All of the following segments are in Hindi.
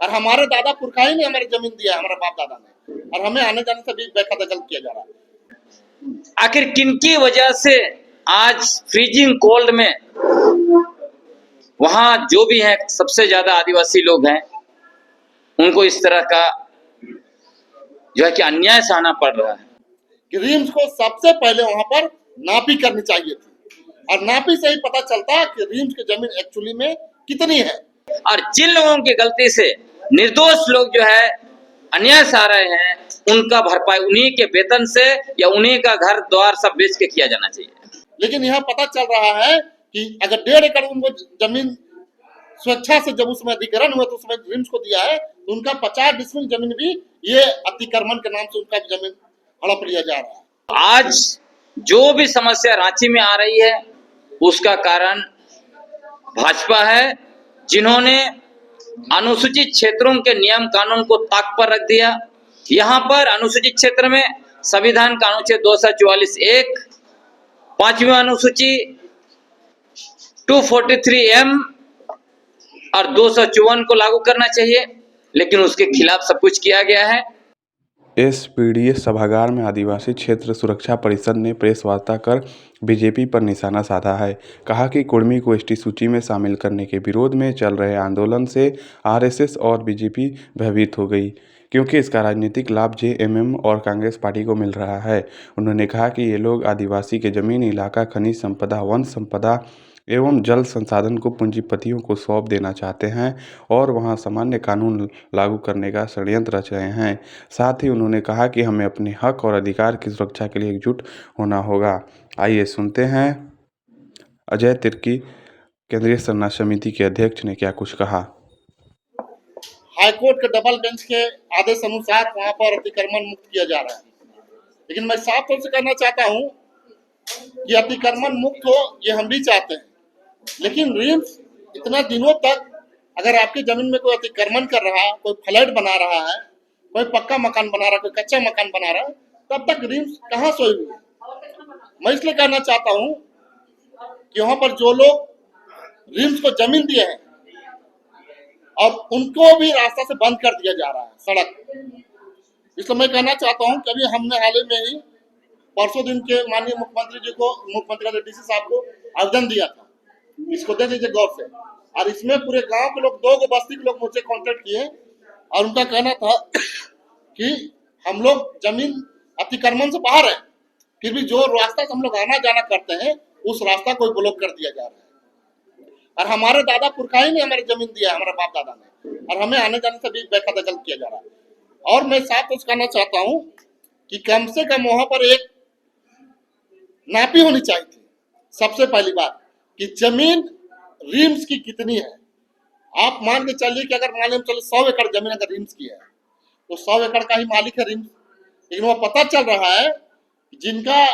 और हमारे दादा पुरखा ही ने हमारी जमीन दिया है, हमारे बाप दादा ने, और हमें आने जाने से भी बेखदखल किया जा रहा है। आखिर किनकी वजह से आज फ्रीजिंग कोल्ड में वहां जो भी है सबसे ज्यादा आदिवासी लोग हैं, उनको इस तरह का जो है कि अन्याय सहना पड़ रहा है। कि रिम्स को सबसे पहले वहां पर नापी करनी चाहिए थी, और नापी से ही पता चलता कि रिम्स की जमीन एक्चुअली में कितनी है। और जिन लोगों की गलती से निर्दोष लोग जो है अन्याय सह रहे हैं, उनका भरपाई उन्हीं के वेतन से या उन्हीं का घर द्वार सब बेच के किया जाना चाहिए। लेकिन यहाँ पता चल रहा है कि अगर 1.5 एकड़ उनको जमीन स्वेच्छा से जब उसमें अधिग्रहण हुआ तो उसमें रिम्स को दिया है, तो उनका 50 डिसमिल जमीन भी ये अतिक्रमण के नाम से उनका जमीन हड़प लिया जा रहा है। आज जो भी समस्या रांची में आ रही है उसका कारण भाजपा है, जिन्होंने अनुसूचित क्षेत्रों के नियम कानून को ताक पर रख दिया। यहाँ पर अनुसूचित क्षेत्र में संविधान का अनुच्छेद 244(1), 5वीं अनुसूची 243M और 254 को लागू करना चाहिए, लेकिन उसके खिलाफ सब कुछ किया गया है। एसपीडीएस सभागार में आदिवासी क्षेत्र सुरक्षा परिषद ने प्रेस वार्ता कर बीजेपी पर निशाना साधा है। कहा कि कुर्मी को एसटी सूची में शामिल करने के विरोध में चल रहे आंदोलन से आरएसएस और बीजेपी भयभीत हो गई, क्योंकि इसका राजनीतिक लाभ जेएमएम और कांग्रेस पार्टी को मिल रहा है। उन्होंने कहा कि ये लोग आदिवासी के जमीन, इलाका, खनिज संपदा, वन संपदा एवं जल संसाधन को पूंजीपतियों को सौंप देना चाहते हैं और वहां सामान्य कानून लागू करने का षड्यंत्र रच रहे हैं। साथ ही उन्होंने कहा कि हमें अपने हक और अधिकार की सुरक्षा के लिए एकजुट होना होगा। आइए सुनते हैं अजय तिर्की, केंद्रीय संरक्षण समिति के अध्यक्ष, ने क्या कुछ कहा। हाईकोर्ट के डबल बेंच के आदेश अनुसार वहां पर अतिक्रमण मुक्त किया जा रहा है, लेकिन मैं साफ तौर से कहना चाहता हूं कि अतिक्रमण मुक्त हो, ये हम भी चाहते हैं, लेकिन रिम्स इतना दिनों तक अगर आपकी जमीन में कोई अतिक्रमण कर रहा है, कोई फ्लैट बना रहा है, कोई पक्का मकान बना रहा है, कोई कच्चा मकान बना रहा है, तब तक रिम्स कहाँ सोई हुई है। मैं इसलिए कहना चाहता हूं कि वहां पर जो लोग रिम्स को जमीन दिए हैं और उनको भी रास्ता से बंद कर दिया जा रहा है, सड़क। इसलिए मैं कहना चाहता हूं कि अभी हमने हाल ही में ही परसों दिन के माननीय मुख्यमंत्री डीसी साहब को आवेदन दिया था, इसको दे दीजिए गौर से। और इसमें पूरे गांव के लोग, 2 बस्ती के लोग मुझसे कांटेक्ट किए और उनका कहना था कि हम लोग जमीन अतिक्रमण से बाहर है, फिर भी जो रास्ता से हम लोग आना जाना करते हैं उस रास्ता को ब्लॉक कर दिया जा रहा है। और हमारे दादा पुरखा ही ने हमारी जमीन दिया है, हमारे बाप दादा ने, और हमें आने जाने से भी बेखदखल किया जा रहा है। और मैं साफ तौर से कहना चाहता हूँ कि कम से कम वहां पर एक नापी होनी चाहिए थी। सबसे पहली बात कि जमीन रिम्स की कितनी है। आप मान के चलिए कि अगर मान चलो 100 एकड़ जमीन अगर रिम्स की है तो 100 एकड़ का ही मालिक है रिम्स, लेकिन वो पता चल रहा है जिनका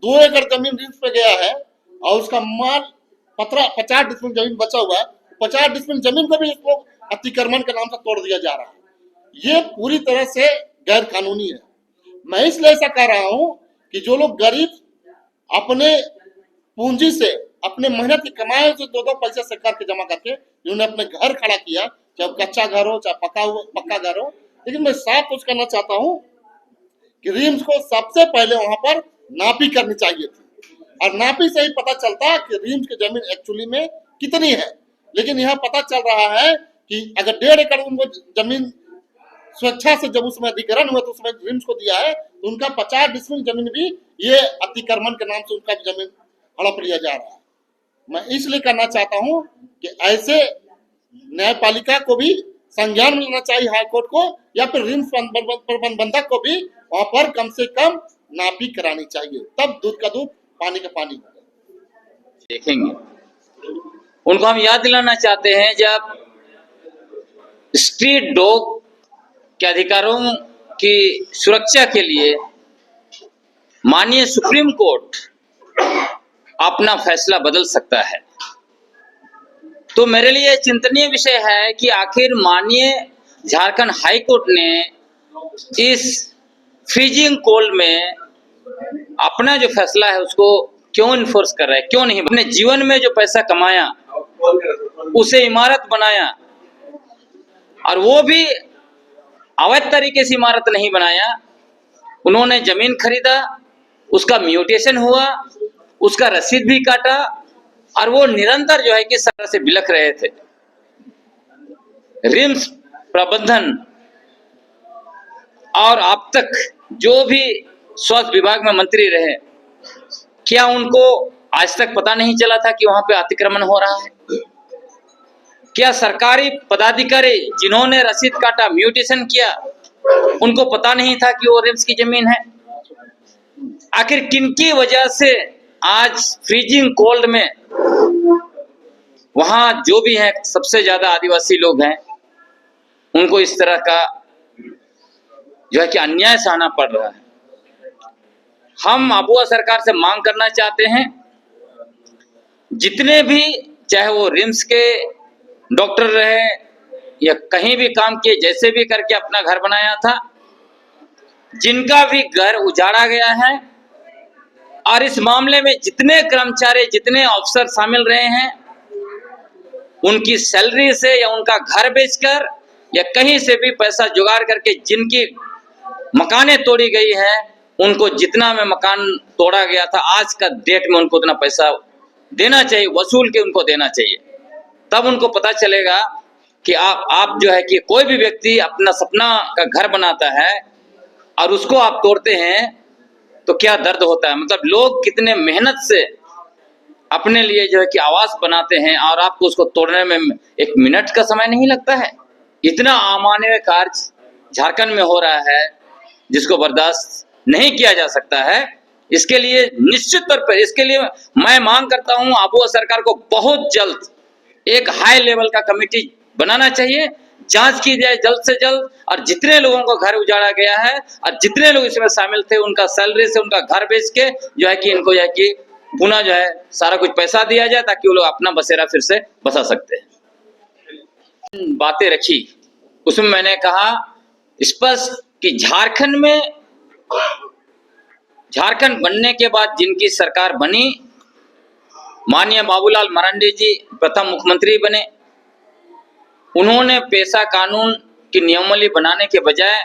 2 एकड़ जमीन रिम्स पे गया है और उसका माल 50 डिसमिल जमीन बचा हुआ है, 50 डिसमिल जमीन को भी इसको अतिक्रमण के नाम से तोड़ दिया जा रहा है। ये पूरी तरह से गैर कानूनी है। मैं इसलिए ऐसा कह रहा हूं कि जो लोग गरीब अपने पूंजी से, अपने मेहनत की कमाई से 2 पैसे से करके जमा करके जिन्होंने अपने घर खड़ा किया, चाहे कच्चा घर हो चाहे पक्का घर हो, लेकिन मैं साफ कुछ कहना चाहता हूं कि रिम्स को सबसे पहले वहां पर नापी करनी चाहिए थी, और नापी से ही पता चलता कि रिम्स की जमीन एक्चुअली में कितनी है। लेकिन यहाँ पता चल रहा है कि अगर 1.5 एकड़ उनको जमीन स्वेच्छा से जब उसमें अधिग्रहण हुआ तो उसमें रिम्स को दिया है, तो उनका 50 डिसमिल जमीन भी ये अतिक्रमण के नाम से उनका जमीन हड़प लिया जा रहा है। मैं इसलिए कहना चाहता हूं कि ऐसे न्यायपालिका को भी संज्ञान में लेना चाहिए, हाईकोर्ट को या फिर रिम्स प्रबंधक को भी वहां पर कम से कम नापी करानी चाहिए, तब दूध का दूध पानी का पानी होगा। देखेंगे उनको हम याद दिलाना चाहते हैं, जब स्ट्रीट डॉग के अधिकारों की सुरक्षा के लिए माननीय सुप्रीम कोर्ट अपना फैसला बदल सकता है, तो मेरे लिए चिंतनीय विषय है कि आखिर माननीय झारखंड हाई कोर्ट ने इस फ्रीजिंग कोल्ड में अपना जो फैसला है उसको क्यों इन्फोर्स कर रहा है, क्यों नहीं। अपने जीवन में जो पैसा कमाया उसे इमारत बनाया और वो भी अवैध तरीके से इमारत नहीं बनाया, उन्होंने जमीन खरीदा, उसका म्यूटेशन हुआ, उसका रसीद भी काटा और वो निरंतर जो है कि सरकार से बिलख रहे थे। रिम्स प्रबंधन और अब तक जो भी स्वास्थ्य विभाग में मंत्री रहे, क्या उनको आज तक पता नहीं चला था कि वहां पे अतिक्रमण हो रहा है? क्या सरकारी पदाधिकारी जिन्होंने रसीद काटा, म्यूटेशन किया, उनको पता नहीं था कि वो रिम्स की जमीन है? आखिर किनकी वजह से आज फ्रीजिंग कोल्ड में वहां जो भी हैं, सबसे ज्यादा आदिवासी लोग हैं, उनको इस तरह का जो है कि अन्याय सहना पड़ रहा है? हम आबुआ सरकार से मांग करना चाहते हैं, जितने भी चाहे वो रिम्स के डॉक्टर रहे या कहीं भी काम किए, जैसे भी करके अपना घर बनाया था, जिनका भी घर उजाड़ा गया है, और इस मामले में जितने कर्मचारी, जितने अफसर शामिल रहे हैं, उनकी सैलरी से या उनका घर बेचकर या कहीं से भी पैसा जुगाड़ करके जिनकी मकानें तोड़ी गई हैं, उनको जितना में मकान तोड़ा गया था, आज का डेट में उनको उतना पैसा देना चाहिए, वसूल के उनको देना चाहिए। तब उनको पता चलेगा कि आप जो है कि कोई भी व्यक्ति अपना सपना का घर बनाता है और उसको आप तोड़ते हैं तो क्या दर्द होता है। मतलब लोग कितने मेहनत से अपने लिए जो है कि आवास बनाते हैं और आपको उसको तोड़ने में 1 मिनट का समय नहीं लगता है। इतना अमानवीय कार्य झारखंड में हो रहा है जिसको बर्दाश्त नहीं किया जा सकता है। इसके लिए निश्चित तौर पर, इसके लिए मैं मांग करता हूं आबुआ सरकार को बहुत जल्द एक हाई लेवल का कमेटी बनाना चाहिए, जांच की जाए जल्द से जल्द, और जितने लोगों को घर उजाड़ा गया है और जितने लोग इसमें शामिल थे, उनका सैलरी से उनका घर बेच के जो है कि इनको जो है कि पुनः जो है सारा कुछ पैसा दिया जाए ताकि वो लोग अपना बसेरा फिर से बसा सकते हैं। बातें रखी, उसमें मैंने कहा स्पष्ट कि झारखंड बनने के बाद जिनकी सरकार बनी, माननीय बाबूलाल मरांडी जी प्रथम मुख्यमंत्री बने, उन्होंने पेशा कानून की नियमावली बनाने के बजाय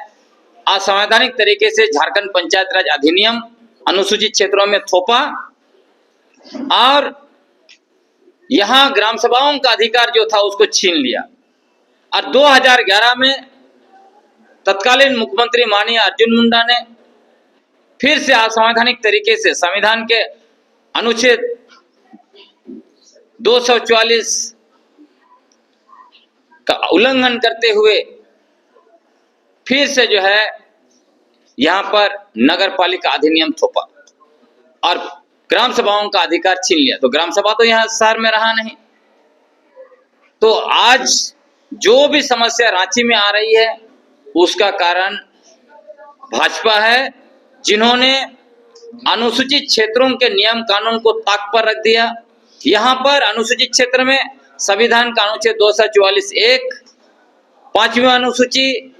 असंवैधानिक तरीके से झारखंड पंचायत राज अधिनियम अनुसूचित क्षेत्रों में थोपा और यहां ग्राम सभाओं का अधिकार जो था उसको छीन लिया। और 2011 में तत्कालीन मुख्यमंत्री माननीय अर्जुन मुंडा ने फिर से असंवैधानिक तरीके से संविधान के अनुच्छेद 244 का उल्लंघन करते हुए फिर से जो है यहां पर नगर पालिका अधिनियम थोपा और ग्राम सभाओं का अधिकार छीन लिया। तो ग्राम सभा तो यहां शहर में रहा नहीं। तो आज जो भी समस्या रांची में आ रही है उसका कारण भाजपा है, जिन्होंने अनुसूचित क्षेत्रों के नियम कानून को ताक पर रख दिया। यहां पर अनुसूचित क्षेत्र में संविधान का अनुच्छेद 244(1), 5वीं अनुसूची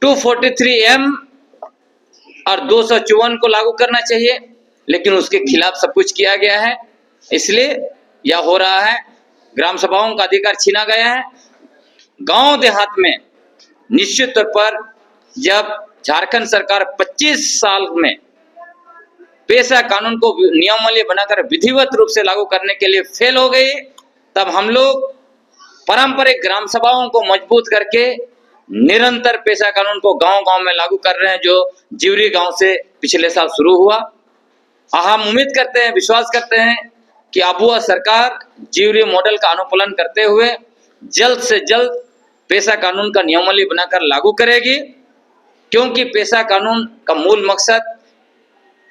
243M और 254 को लागू करना चाहिए, लेकिन उसके खिलाफ सब कुछ किया गया है। इसलिए यह हो रहा है, ग्राम सभाओं का अधिकार छीना गया है। गांव देहात में निश्चित तौर पर जब झारखंड सरकार 25 साल में पेशा कानून को नियमावली बनाकर विधिवत रूप से लागू करने के लिए फेल हो गई, तब हम लोग पारंपरिक ग्राम सभाओं को मजबूत करके निरंतर पेशा कानून को गांव-गांव में लागू कर रहे हैं, जो जिवरी गांव से पिछले साल शुरू हुआ। हम उम्मीद करते हैं, विश्वास करते हैं कि आबुआ सरकार जिवरी मॉडल का अनुपालन करते हुए जल्द से जल्द पेशा कानून का नियमावली बनाकर लागू करेगी, क्योंकि पेशा कानून का मूल मकसद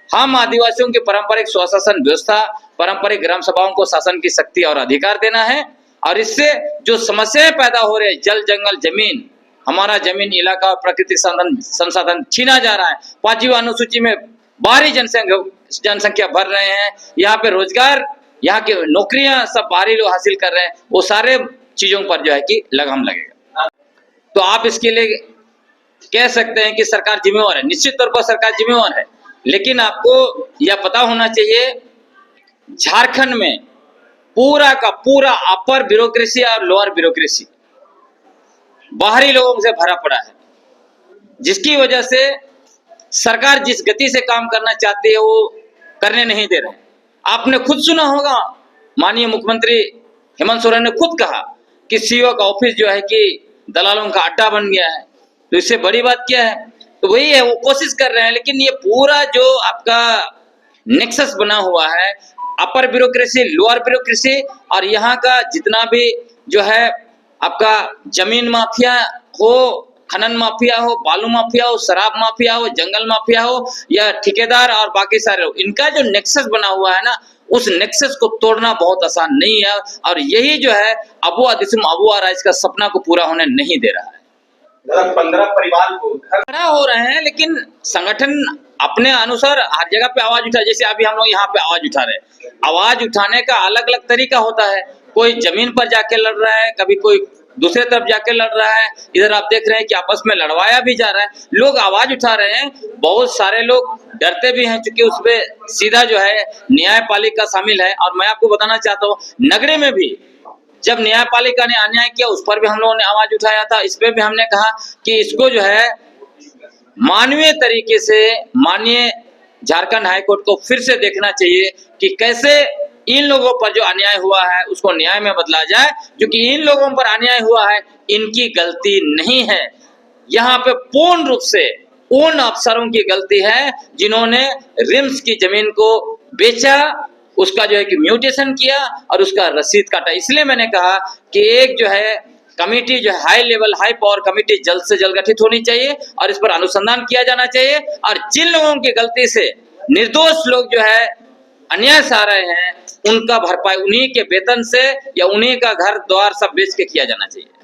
हम आदिवासियों की पारंपरिक स्वशासन व्यवस्था, पारंपरिक ग्राम सभाओं को शासन की शक्ति और अधिकार देना है। और इससे जो समस्याएं पैदा हो रही है, जल जंगल जमीन, हमारा जमीन इलाका और प्राकृतिक संसाधन छीना जा रहा है। 5वीं अनुसूची में बाहरी जनसंख्या भर रहे हैं, यहाँ पे रोजगार, यहाँ की नौकरियां सब बाहरी लोग हासिल कर रहे हैं, वो सारे चीजों पर जो है कि लगाम लगेगा। तो आप इसके लिए कह सकते हैं कि सरकार जिम्मेवार है, निश्चित तौर पर सरकार जिम्मेवार है, लेकिन आपको यह पता होना चाहिए झारखंड में पूरा का पूरा अपर ब्यूरोक्रेसी और लोअर ब्यूरोक्रेसी बाहरी लोगों से भरा पड़ा है, जिसकी वजह से सरकार जिस गति से काम करना चाहती है वो करने नहीं दे रहे। आपने खुद सुना होगा, माननीय मुख्यमंत्री हेमंत सोरेन ने खुद कहा कि सीईओ का ऑफिस जो है कि दलालों का अड्डा बन गया है। तो इससे बड़ी बात क्या है? तो वही है, वो कोशिश कर रहे हैं, लेकिन ये पूरा जो आपका नेक्सस बना हुआ है, अपर ब्यूरोक्रेसी, लोअर ब्यूरोक्रेसी, और यहाँ का जितना भी जो है आपका जमीन माफिया हो, खनन माफिया हो, बालू माफिया हो, शराब माफिया हो, जंगल माफिया हो, या ठेकेदार और बाकी सारे लोग, इनका जो नेक्सस बना हुआ है ना, उस नेक्सस को तोड़ना बहुत आसान नहीं है। और यही जो है अबुआ दिसुम अबुआ राइज का सपना को पूरा होने नहीं दे रहा है। 15 परिवार को खड़ा हो रहे हैं, लेकिन संगठन अपने अनुसार हर जगह पे आवाज उठा, जैसे अभी हम लोग यहाँ पे आवाज उठा रहे हैं। आवाज उठाने का अलग अलग तरीका होता है, कोई जमीन पर जाके लड़ रहा है, कभी कोई दूसरे तरफ जाके लड़ रहा है। इधर आप देख रहे हैं कि आपस में लड़वाया भी जा रहा है, लोग आवाज उठा रहे हैं। बहुत सारे लोग डरते भी हैं, क्योंकि उसपे सीधा जो है न्यायपालिका शामिल है। और मैं आपको बताना चाहता हूँ, नगरे में भी जब न्यायपालिका ने अन्याय किया, उस पर भी हम लोगों ने आवाज उठाया था। इस पे भी हमने कहा कि इसको जो है मानवीय तरीके से माननीय झारखंड हाईकोर्ट को फिर से देखना चाहिए कि कैसे इन लोगों पर जो अन्याय हुआ है उसको न्याय में बदला जाए, क्योंकि इन लोगों पर अन्याय हुआ है, इनकी गलती नहीं है। यहाँ पे पूर्ण रूप से उन अफसरों की गलती है जिन्होंने रिम्स की जमीन को बेचा, उसका जो है कि म्यूटेशन किया और उसका रसीद काटा। इसलिए मैंने कहा कि एक जो है कमेटी, जो high level high power committee जल्द से जल्द गठित होनी चाहिए और इस पर अनुसंधान किया जाना चाहिए। और जिन लोगों की गलती से निर्दोष लोग जो है अन्याय सह रहे हैं, उनका भरपाई उन्हीं के वेतन से या उन्हीं का घर द्वार सब बेच के किया जाना चाहिए।